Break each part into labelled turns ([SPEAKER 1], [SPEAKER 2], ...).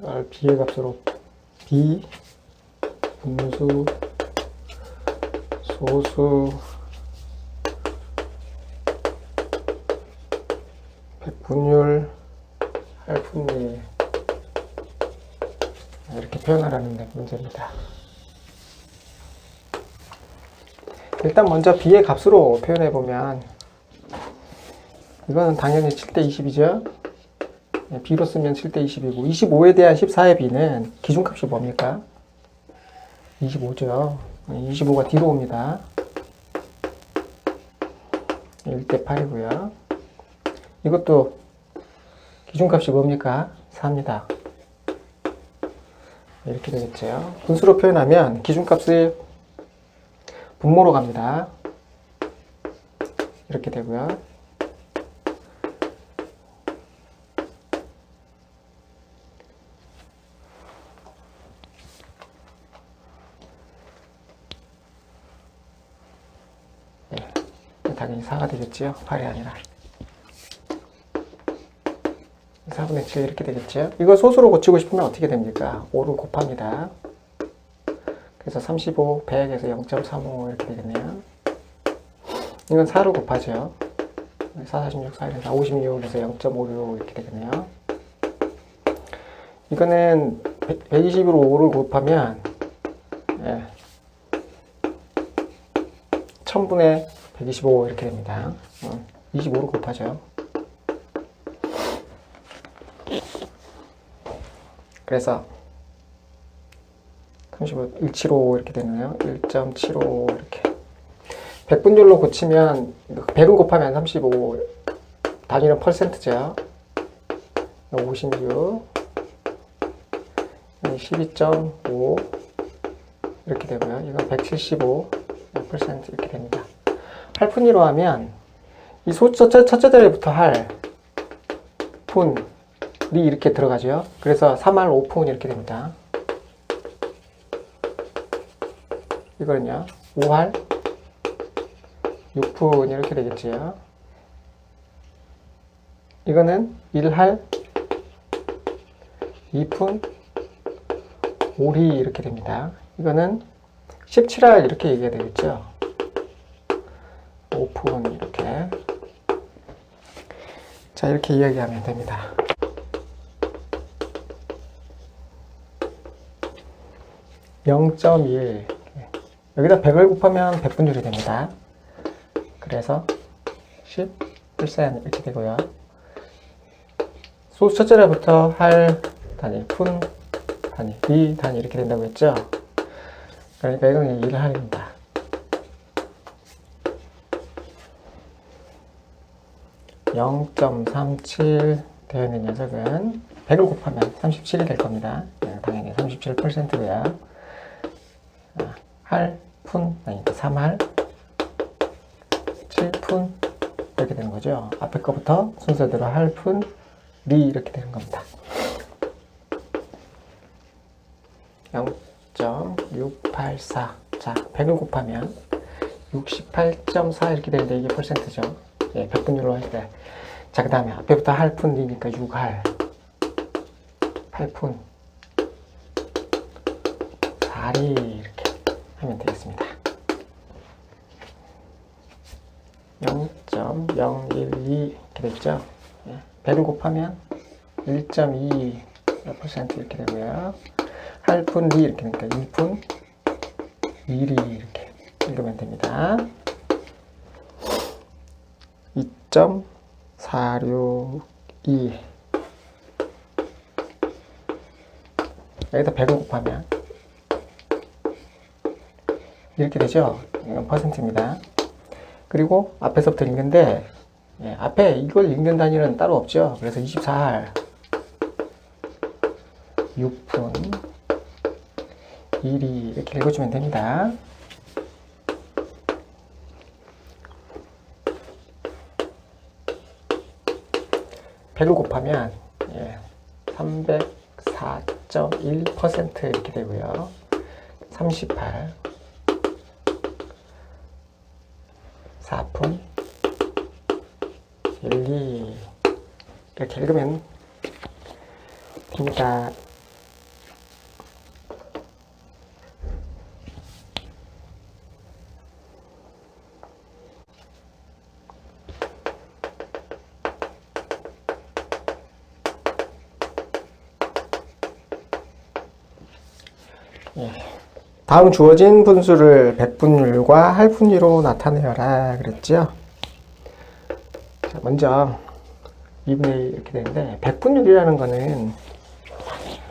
[SPEAKER 1] 이걸 B의 값으로 B 분수 소수 백분율 할분율 이렇게 표현하라는 문제입니다. 일단 먼저 B의 값으로 표현해보면 이거는 당연히 7대 20이죠. B로 쓰면 7대 20이고 25에 대한 14의 B는 기준값이 뭡니까? 25죠. 25가 뒤로 옵니다. 1대 8이고요. 이것도 기준값이 뭡니까? 4입니다. 이렇게 되겠죠. 분수로 표현하면 기준값을 분모로 갑니다. 이렇게 되고요. 당연히 4가 되겠지요. 8이 아니라 4분의 7 이렇게 되겠죠. 이거 소수로 고치고 싶으면 어떻게 됩니까? 5를 곱합니다. 그래서 35, 100에서 0.35 이렇게 되겠네요. 이건 4를 곱하죠. 4, 46, 4, 1, 4, 56에서 0.56 이렇게 되겠네요. 이거는 120으로 5를 곱하면 1000분의 125 이렇게 됩니다. 25로 곱하죠. 그래서 35, 175 이렇게 되네요. 1.75 이렇게. 백분율로 고치면 100을 곱하면 35, 단위는 퍼센트죠. 56, 12.5 이렇게 되고요. 이건 175% 이렇게 됩니다. 할분위로 하면 이 첫째 자리부터 할 분이 이렇게 들어가죠. 그래서 3할 5푼 이렇게 됩니다. 이거는요 5할 6푼 이렇게 되겠지요. 이거는 1할 2푼 5리 이렇게 됩니다. 이거는 17할 이렇게 얘기가 되겠죠. 5푼 이렇게. 자, 이렇게 이야기하면 됩니다. (0.1) 여기다 100을 곱하면 백분율이 됩니다. 그래서 10% 이렇게 되고요. 소수 첫째라부터 할 단위, 푼 단위, 리 단위 이렇게 된다고 했죠. 그러니까 이건 1할입니다. 0.37 되어 있는 녀석은 100을 곱하면 37이 될 겁니다. 당연히 37%고요. 할, 푼, 그러니까 3할, 7푼 이렇게 되는 거죠. 앞에 거부터 순서대로 할, 푼, 리 이렇게 되는 겁니다. 0.684. 자, 100을 곱하면 68.4 이렇게 되는데 이게 퍼센트죠. 예, 백분율로 할 때. 자, 그 다음에 앞에부터 할, 푼, 리니까 6할, 8푼, 4리 이렇게 하면 되겠습니다. 0.012 이렇게 됐죠. 예, 100을 곱하면 1.2% 이렇게 되고요. 할, 푼, 리 이렇게 되니까 1푼, 2리 이렇게 읽으면 됩니다. 2.462 여기다 100을 곱하면 이렇게 되죠. 이건 퍼센트입니다. 그리고 앞에서부터 읽는데 앞에 이걸 읽는 단위는 따로 없죠. 그래서 24할 6푼 1이 이렇게 읽어주면 됩니다. 백을 곱하면 304.1% 이렇게 되고요. 38 4푼 1, 2 이렇게 읽으면 됩니다. 예. 다음 주어진 분수를 백분율과 할분율로 나타내어라 그랬죠. 자, 먼저 2분의 1 이렇게 되는데, 백분율이라는 거는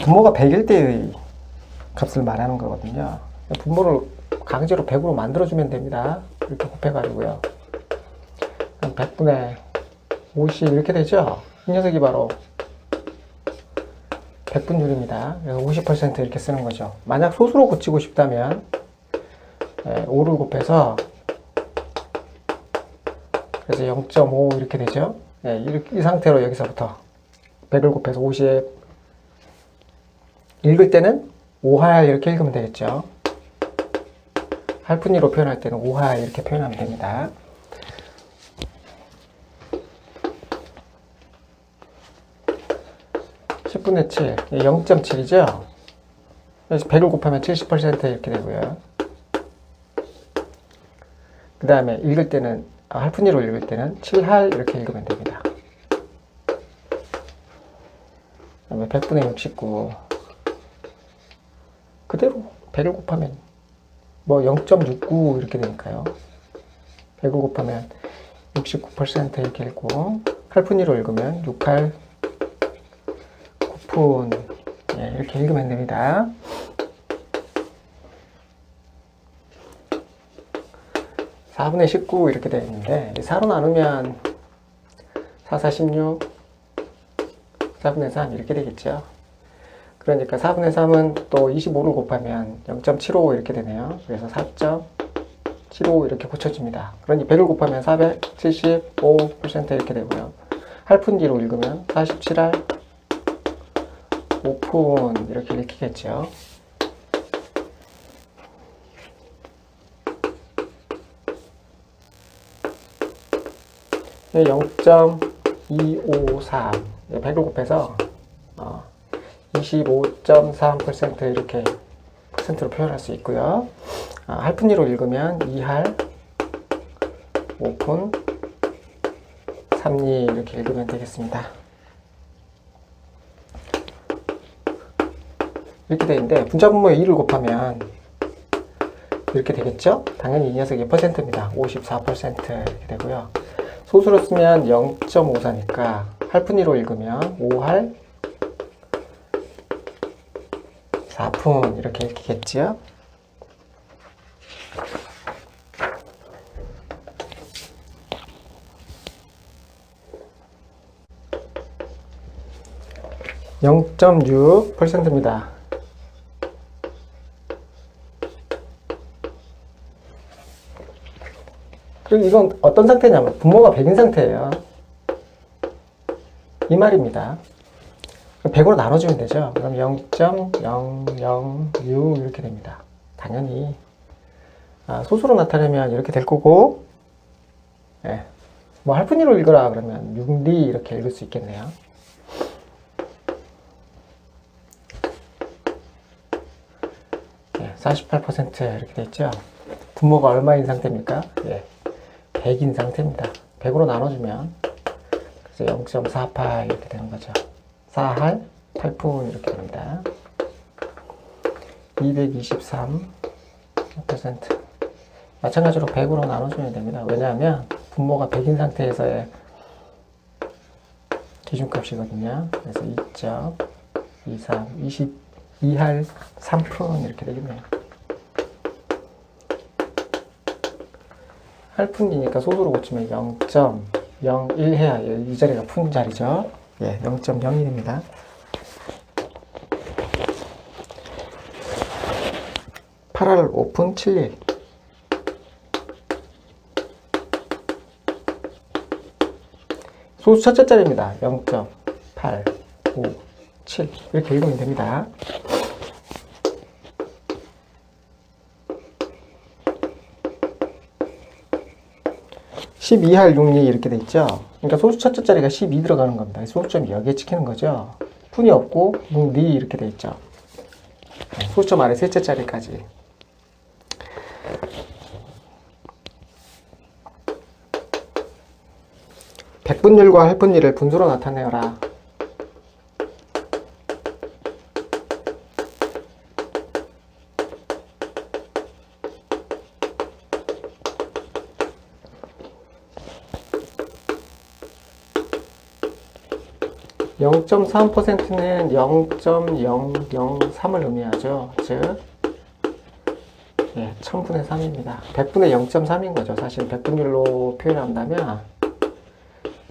[SPEAKER 1] 분모가 100일 때의 값을 말하는 거거든요. 분모를 강제로 100으로 만들어주면 됩니다. 이렇게 곱해가지고요. 100분의 50 이렇게 되죠. 이 녀석이 바로 백분율입니다. 그래서 50% 이렇게 쓰는 거죠. 만약 소수로 고치고 싶다면 5를 곱해서, 그래서 0.5 이렇게 되죠. 이 상태로 여기서부터 100을 곱해서 50, 읽을 때는 5할 이렇게 읽으면 되겠죠. 할분위로 표현할 때는 5할 이렇게 표현하면 됩니다. 분의 7, 0.7이죠? 그래서 100을 곱하면 70% 이렇게 되고요. 그 다음에 읽을 때는, 할분위로 읽을 때는 7할 이렇게 읽으면 됩니다. 그 다음에 100분의 69. 그대로 100을 곱하면 뭐 0.69 이렇게 되니까요. 100을 곱하면 69% 이렇게 읽고, 할분위로 읽으면 6할 이렇게 읽으면 됩니다. (4분의 19) 이렇게 되어 있는데, 4로 나누면 4, 4, 16, 4분의 3 이렇게 되겠죠. 그러니까 4분의 3은 또 25를 곱하면 0.75 이렇게 되네요. 그래서 4.75 이렇게 고쳐집니다. 그러니 100을 곱하면 475% 이렇게 되고요. 할분기로 읽으면 47할 오픈 이렇게 읽히겠죠. 네, 0.253 100을 곱해서 25.3% 이렇게 퍼센트로 표현할 수 있고요. 할분위로 읽으면 2할 오픈 3리 이렇게 읽으면 되겠습니다. 이렇게 되는데, 분자분모에 2를 곱하면 이렇게 되겠죠? 당연히 이 녀석이 퍼센트입니다. 54% 이렇게 되고요. 소수로 쓰면 0.54니까 할분위로 읽으면 5할 4푼 이렇게 읽히겠죠? (0.6%입니다) 그리고 이건 어떤 상태냐면 분모가 100인 상태예요. 이 말입니다. 100으로 나눠주면 되죠. 그럼 0.006 이렇게 됩니다. 당연히 소수로 나타내면 이렇게 될 거고, 뭐 할분위로 읽으라 그러면 6리 이렇게 읽을 수 있겠네요. 네, 48% 이렇게 돼 있죠. 분모가 얼마인 상태입니까? 100인 상태입니다. 100으로 나눠주면 그래서 0.48 이렇게 되는 거죠. 4할 8푼 이렇게 됩니다. 223% 마찬가지로 100으로 나눠주면 됩니다. 왜냐하면 분모가 100인 상태에서의 기준값이거든요. 그래서 2.23 22할 3푼 이렇게 되겠네요. 할푼이니까 소수로 고치면 0.01 해야 이 자리가 푼 자리죠. 0.01입니다. (8할 5푼 7리) 소수 첫째 자리입니다. 0.857 이렇게 읽으면 됩니다. 12할 6리 이렇게 돼 있죠. 그러니까 소수 첫째 자리가 12 들어가는 겁니다. 소수점이 여기에 찍히는 거죠. 푼이 없고 6리 이렇게 돼 있죠. 소수점 아래 셋째 자리까지. 백분율과 할분율을 분수로 나타내어라. 0.3%는 0.003을 의미하죠. 즉, 1000분의 3입니다. 100분의 0.3인 거죠. 사실 100분율로 표현한다면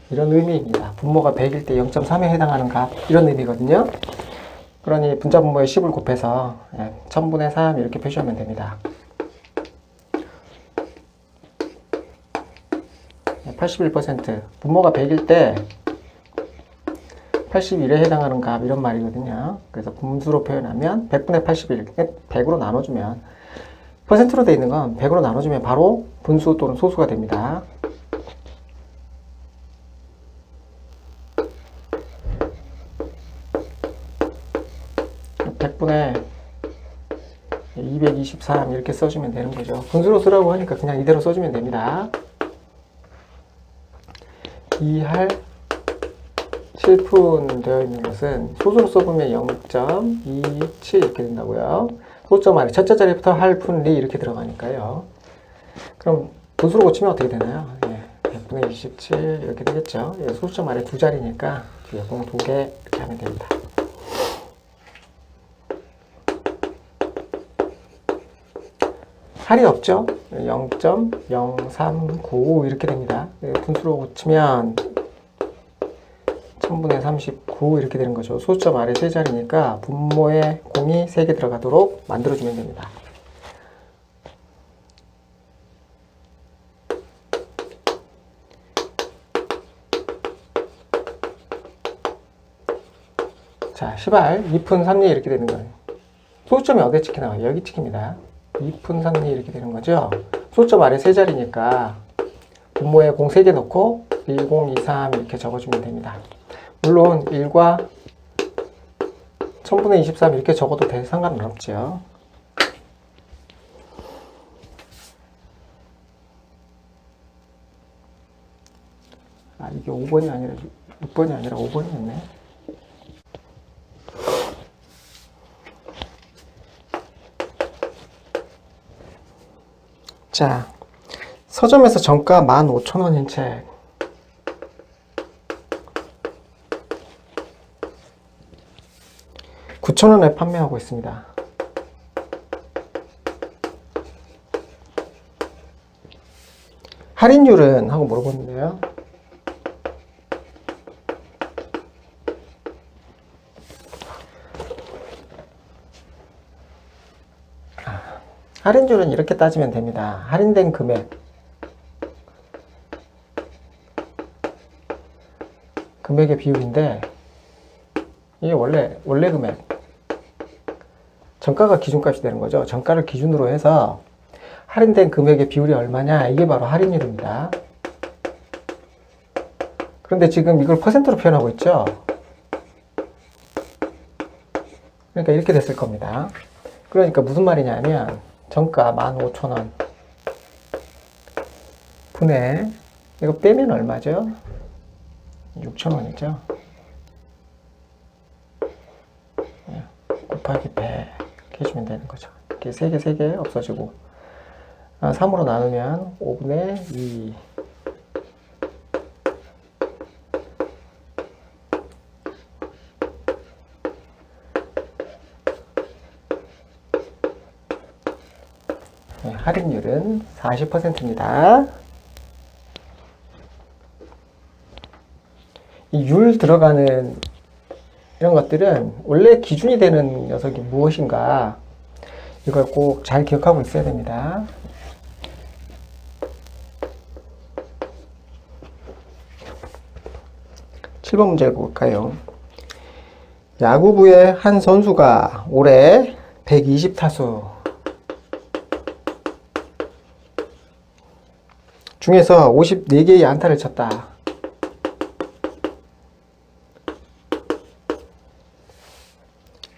[SPEAKER 1] 이런 의미입니다. 분모가 100일 때 0.3에 해당하는 값, 이런 의미거든요. 그러니 분자 분모에 10을 곱해서 1000분의 3 이렇게 표시하면 됩니다. 81%, 분모가 100일 때 81에 해당하는 값, 이런 말이거든요. 그래서 분수로 표현하면 100분의 81, 100으로 나눠주면, 퍼센트로 되어 있는 건 100으로 나눠주면 바로 분수 또는 소수가 됩니다. 분의 223 이렇게 써주면 되는 거죠. 분수로 쓰라고 하니까 그냥 이대로 써주면 됩니다. 2할 7푼 되어 있는 것은 소수로 써보면 0.27 이렇게 된다고요. 소점 안에 첫째 자리부터 할푼 리 이렇게 들어가니까요. 그럼 분수로 고치면 어떻게 되나요? 100분의 27 이렇게 되겠죠. 소수점 안에 두 자리니까 뒤에 공 두 개 이렇게 하면 됩니다. 할이 없죠? 0.039 이렇게 됩니다. 분수로 고치면 1000분의 39 이렇게 되는 거죠. 소수점 아래 세 자리니까 분모에 공이 3개 들어가도록 만들어주면 됩니다. 자, 10알 2푼 3리 이렇게 되는 거예요. 소수점이 어디에 찍히나요? 여기 찍힙니다. 2푼 3리 이렇게 되는 거죠. 소수점 아래 세 자리니까 분모에 공 3개 넣고 1023 이렇게 적어주면 됩니다. 물론 1과 1000분의 23 이렇게 적어도 상관은 없죠. 이게 5번이 아니라 6번이 아니라 5번이었네. 자, 서점에서 정가 15,000원인 책 9,000원에 판매하고 있습니다. 할인율은? 하고 물어보는데요. 할인율은 이렇게 따지면 됩니다. 할인된 금액, 금액의 비율인데, 이게 원래 금액, 정가가 기준값이 되는 거죠. 정가를 기준으로 해서 할인된 금액의 비율이 얼마냐, 이게 바로 할인율입니다. 그런데 지금 이걸 퍼센트로 표현하고 있죠. 그러니까 이렇게 됐을 겁니다. 그러니까 무슨 말이냐면 정가 15,000원 분의, 이거 빼면 얼마죠? 6,000원이죠. 곱하기 100 이렇게 해주면 되는 거죠. 이렇게 3개 없어지고 3으로 나누면 5분의 2 할인율은 40%입니다. 이 율 들어가는 이런 것들은 원래 기준이 되는 녀석이 무엇인가, 이걸 꼭 잘 기억하고 있어야 됩니다. (7번) 문제를 볼까요? 야구부의 한 선수가 올해 120타수 중에서 54개의 안타를 쳤다.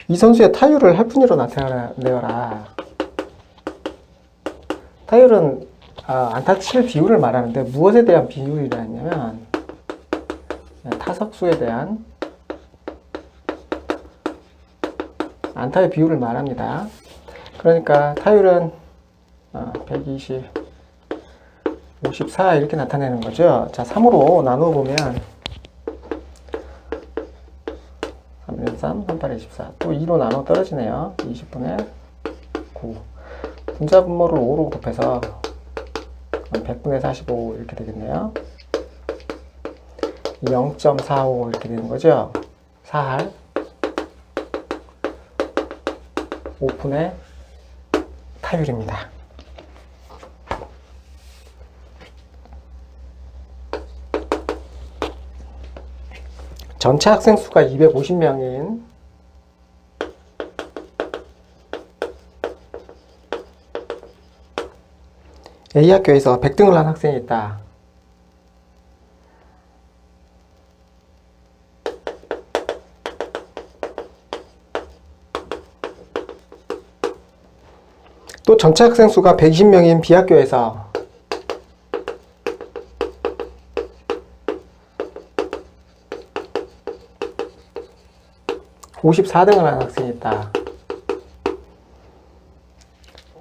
[SPEAKER 1] 이 선수의 타율을 할푼위로 나타내어라. 타율은 안타 칠 비율을 말하는데 무엇에 대한 비율이라냐면 타석수에 대한 안타의 비율을 말합니다. 그러니까 타율은 120, 54 이렇게 나타내는 거죠. 자, 3으로 나누어 보면 3, 3, 8에 24. 또 2로 나눠 떨어지네요. 20분의 9. 분자 분모를 5로 곱해서 100분의 45 이렇게 되겠네요. 0.45 이렇게 되는 거죠. 4할 5분의 타율입니다. 전체 학생 수가 250명인 A학교에서 100등을 한 학생이 있다. 또 전체 학생 수가 120명인 B학교에서 54등을 한 학생이 있다.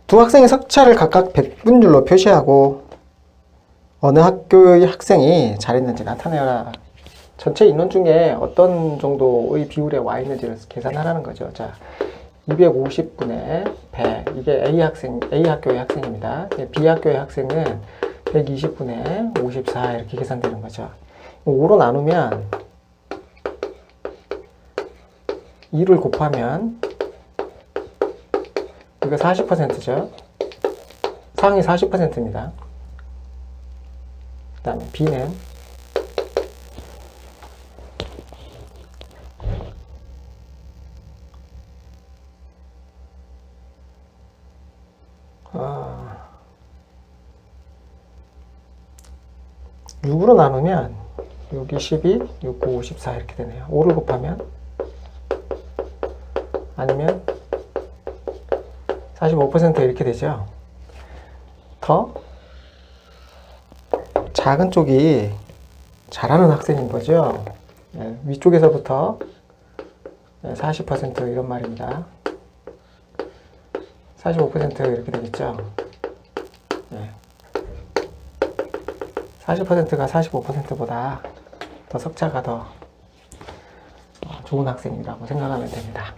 [SPEAKER 1] 두 학생의 석차를 각각 100분율로 표시하고 어느 학교의 학생이 잘했는지 나타내라. 전체 인원 중에 어떤 정도의 비율에 와 있는지를 계산하라는 거죠. 자, 250분의 100. 이게 A학교의 학생입니다. B학교의 학생은 120분의 54 이렇게 계산되는 거죠. 5로 나누면 2를 곱하면 이거 40%죠. 상위 40%입니다. 그 다음에 B는 어, 6으로 나누면 6, 22, 6, 9, 54 이렇게 되네요. 5를 곱하면 아니면 45% 이렇게 되죠. 더 작은 쪽이 잘하는 학생인 거죠. 네, 위쪽에서부터 40% 이런 말입니다. 45% 이렇게 되겠죠. 네. 40%가 45%보다 더 석차가 더 좋은 학생이라고 생각하면 됩니다.